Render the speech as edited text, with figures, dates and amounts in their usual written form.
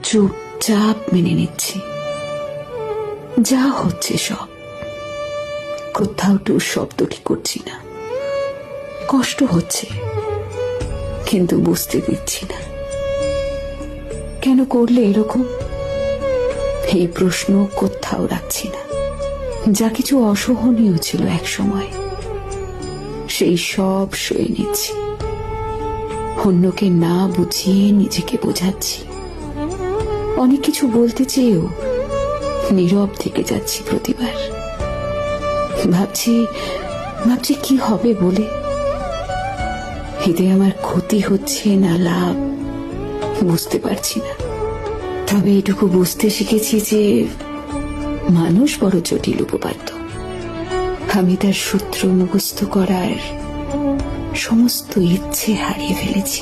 চুপচাপ মেনে নিচ্ছি যা হচ্ছে সব। কোথাও টুর শব্দটি করছি না। কষ্ট হচ্ছে, কিন্তু বুঝতে দিচ্ছি না কেন করলে এরকম। এই প্রশ্ন কোথাও রাখছি না। যা কিছু অসহনীয় ছিল এক সময়, সেই সব সয়ে নিচ্ছি। অন্যকে না বুঝিয়ে নিজেকে বোঝাচ্ছি। অনেক কিছু বলতে চেয়েও নীরব থেকে যাচ্ছি প্রতিবার। ভাবছি কি হবে বলে। এতে আমার ক্ষতি হচ্ছে না লাভ বুঝতে পারছি না। তবে এটুকু বুঝতে শিখেছি যে মানুষ বড় জটিল উপপাদ্য। আমি তার সূত্র মুখস্থ করার সমস্ত ইচ্ছে হারিয়ে ফেলেছি।